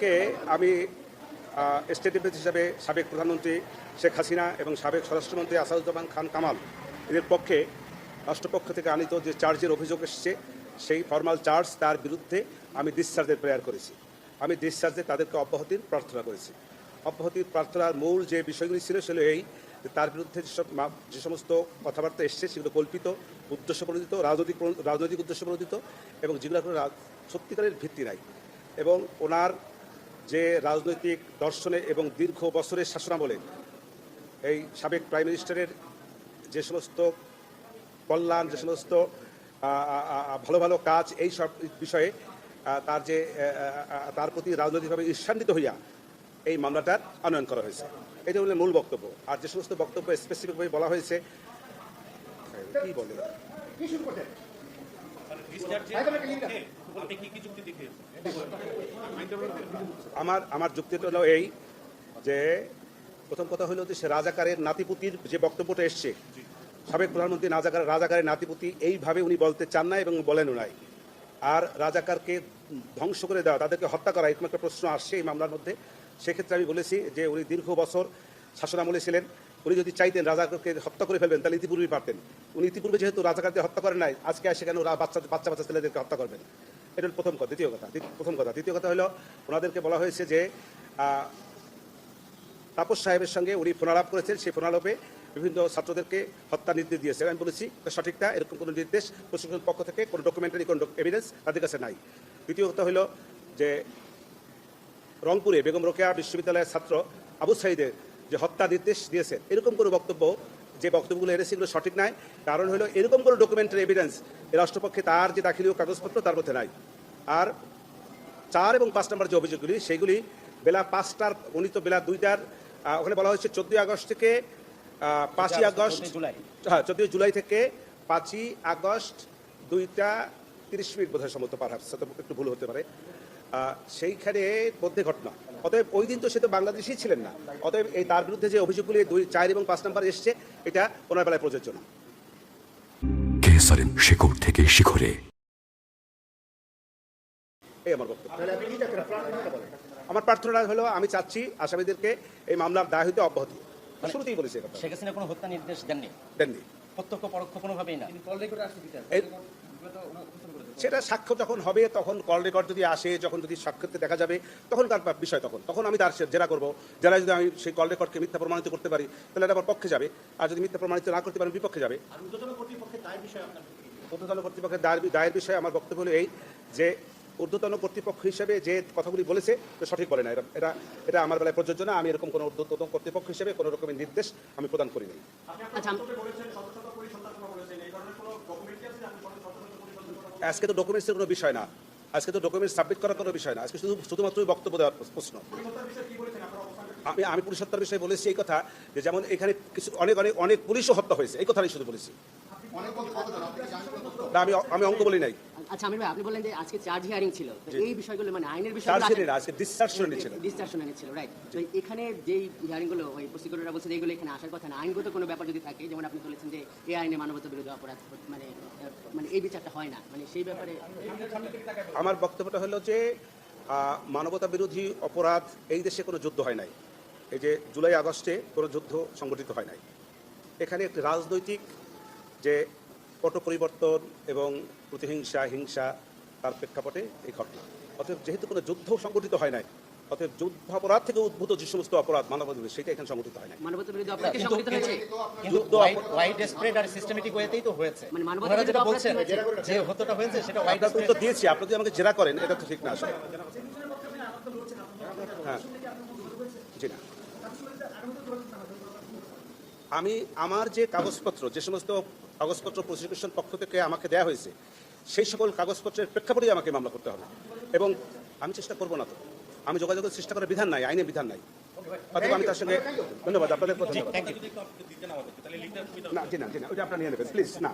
আজকে আমি state defence হিসাবে সাবেক প্রধানমন্ত্রী শেখ হাসিনা এবং সাবেক স্বরাষ্ট্রমন্ত্রী আসাদুজ্জামান খান কামাল এদের পক্ষে রাষ্ট্রপক্ষ থেকে আনিত যে চার্জের অভিযোগ এসেছে সেই ফর্মাল চার্জ তার বিরুদ্ধে আমি ডিসচার্জের প্রেয়ার করেছি। আমি ডিসচার্জে তাদেরকে অব্যাহতির প্রার্থনা করেছি। অব্যাহতির প্রার্থনার মূল যে বিষয়গুলি ছিল সেগুলো এই যে তার বিরুদ্ধে যে সমস্ত কথাবার্তা এসছে সেগুলো কল্পিত, উদ্দেশ্যপ্রণোদিত, রাজনৈতিক উদ্দেশ্যপ্রণোদিত এবং যেগুলো কোনো সত্যিকারের ভিত্তি নাই। এবং ওনার যে রাজনৈতিক দর্শনে এবং দীর্ঘ বছরের শাসনামলে এই সাবেক প্রাইম মিনিস্টারের যে সমস্ত কল্যাণ, যে সমস্ত ভালো ভালো কাজ, এই সব বিষয়ে তার প্রতি রাজনৈতিকভাবে ঈর্ষান্বিত হইয়া এই মামলাটার আনয়ন করা হয়েছে। এটা হলো মূল বক্তব্য। আর যে সমস্ত বক্তব্য স্পেসিফিকভাবে বলা হয়েছে কি বলে আমার যুক্তিটা হলো এই যে প্রথম কথা হলো যে সে রাজাকারের নাতিপুতির যে বক্তব্যটা এসছে, সাবেক প্রধানমন্ত্রী রাজাকারের নাতিপুতি এইভাবে উনি বলতে চান না এবং বলেনও নাই। আর রাজাকারকে ধ্বংস করে দেওয়া, তাদেরকে হত্যা করা, এরকম একটা প্রশ্ন আসছে এই মামলার মধ্যে। সেক্ষেত্রে আমি বলেছি যে উনি দীর্ঘ বছর শাসনামলে ছিলেন। উনি যদি চাইতেন রাজাকারকে হত্যা করে ফেলবেন তাহলে ইতিপূর্বেই পারতেন। উনি ইতিপূর্বে যেহেতু রাজাকারকে হত্যা করেন নাই, আজকে আসে কেন বাচ্চা ছেলেদেরকে হত্যা করবেন? এটা হল প্রথম কথা। দ্বিতীয় কথা হলো ওনাদেরকে বলা হয়েছে যে তাপস সাহেবের সঙ্গে উনি ফোনালাপ করেছেন, সেই ফোনালাপে বিভিন্ন ছাত্রদেরকে হত্যা নির্দেশ দিয়েছেন। আমি বলেছি সঠিকটা, এরকম কোনো নির্দেশ প্রশাসনের পক্ষ থেকে কোনো ডকুমেন্টারি কোনো এভিডেন্স তাদের কাছে নাই। দ্বিতীয় কথা হলো যে রংপুরে বেগম রোকেয়া বিশ্ববিদ্যালয়ের ছাত্র আবু সাইদের যে হত্যা নির্দেশ দিয়েছে, এরকম কোনো বক্তব্য, যে বক্তব্যগুলো এনেছে এগুলো সঠিক নয়। কারণ হলো এরকম কোনো ডকুমেন্টারি এভিডেন্স এই রাষ্ট্রপক্ষে তার যে দাখিলীয় কাগজপত্র তার মধ্যে নাই। আর 4 এবং 5 নম্বর যে অভিযোগগুলি সেগুলি বেলা 5টার, উনি তো বেলা 2টার, ওখানে বলা হয়েছে 14 আগস্ট থেকে 5ই আগস্ট, হ্যাঁ 14 জুলাই থেকে 5ই আগস্ট 2টা 30 মিনিট বোধহয় সম্ভবত, পারহাপস একটু ভুল হতে পারে, সেইখানে মধ্যে ঘটনা। অতএব ওই দিন তো সে তো বাংলাদেশেই ছিলেন না। অতএব এই তার বিরুদ্ধে যে অভিযোগগুলি 2, 4 এবং 5 নম্বর এসছে এটা ওনার বেলায় প্রযোজ্য না। শিখর থেকে শিখরে এই আমার বক্তব্য। আমার প্রার্থনা হলো আমি চাচ্ছি আসামিদেরকে এই মামলার দায় হইতে অব্যাহতি। শুরুতেই বলেছি কথা। শেখ হাসিনা কোনো হত্যা নির্দেশ দেননি? প্রত্যক্ষ পরোক্ষ কোনোভাবেই না। সেটা সাক্ষ্য যখন হবে, তখন কল রেকর্ড যদি আসে, যখন যদি সাক্ষ্যতে দেখা যাবে, তখন কার বিষয়, তখন আমি তার জেরা করবো। জেরা যদি আমি সেই কল রেকর্ডকে মিথ্যা প্রমাণিত করতে পারি তাহলে এটা আমার পক্ষে যাবে, আর যদি মিথ্যা প্রমাণিত না করতে পারি বিপক্ষে যাবে। ঊর্ধ্বতন কর্তৃপক্ষের দায়ের বিষয়ে আমার বক্তব্য হলো এই যে ঊর্ধ্বতন কর্তৃপক্ষ হিসেবে যে কথাগুলি বলেছে সঠিক বলে না। এটা আমার বেলায় প্রযোজ্য না। আমি এরকম কোনো ঊর্ধ্বতন কর্তৃপক্ষ হিসেবে কোনো রকমের নির্দেশ আমি প্রদান করি নাই। আজকে তো ডকুমেন্টসের কোনো বিষয় না, আজকে তো ডকুমেন্টস সাবমিট করার কোনো বিষয় না, আজকে শুধুমাত্রই বক্তব্য দেওয়ার প্রশ্ন। আমি পুলিশ হত্যার বিষয়ে বলেছি এই কথা যে যেমন এখানে কিছু অনেক পুলিশও হত্যা হয়েছে, এই কথাই শুধু বলেছি। না, আমি অঙ্ক বলি নাই। আচ্ছা আমির ভাই, আপনি বললেন যে আজকে চার্জ হিয়ারিং ছিল, এই বিষয়গুলো মানে আইনের বিষয় আজকে ডিসচার্জ শুনানি ছিল, রাইট? তো এখানে যেই হিয়ারিং গুলো ওই প্রসিকিউটররা বলছে এইগুলো এখানে আসার কথা না, আইনগত কোনো ব্যাপার যদি থাকে, যেমন আপনি বলেছেন যে এই আইনে মানবতা বিরোধী অপরাধ মানে এই বিচারটা হয় না, মানে সেই ব্যাপারে আমার বক্তব্যটা হলো যে মানবতা বিরোধী অপরাধ এই দেশে কোনো যুদ্ধ হয় নাই। এই যে জুলাই আগস্টে কোনো যুদ্ধ সংগঠিত হয় নাই। এখানে একটি রাজনৈতিক যে পট পরিবর্তন এবং প্রতিহিংসা, হিংসা, তার প্রেক্ষাপটে এই ঘটনা। অতএব যেহেতু কোনো যুদ্ধ সংগঠিত হয় নাই, অতএব যুদ্ধ অপরাধ থেকে উদ্ভূত যে সমস্ত অপরাধ মানবতা বিরোধী, সেটা এখানে সংগঠিত হয় নাই। মানবতা বিরোধী অপরাধ সংগঠিত হয়েছে, কিন্তু ওয়াইড স্প্রেড আর সিস্টেমেটিক ওয়েতেই তো হয়েছে। মানে মানবতা বিরোধী বলছেন যে হত্যাটা হয়েছে সেটা ওয়াইড স্প্রেড তো দিয়েছি। আপনি যদি আমাকে জেরা করেন এটা তো ঠিক না আসলে। হ্যাঁ, জি না, আমি আমার যে কাগজপত্র, যে সমস্ত কাগজপত্র প্রসিকিউশন পক্ষ থেকে আমাকে দেওয়া হয়েছে, সেই সকল কাগজপত্রের প্রেক্ষাপটেই আমাকে মামলা করতে হবে। এবং আমি চেষ্টা করবো না, তো আমি যোগাযোগের চেষ্টা করার বিধান নাই, আইনে বিধান নাই। অথবা আমি তার সঙ্গে ধন্যবাদ আপনাদের। না, জি না, ওইটা আপনারা নিয়ে নেবেন প্লিজ। না।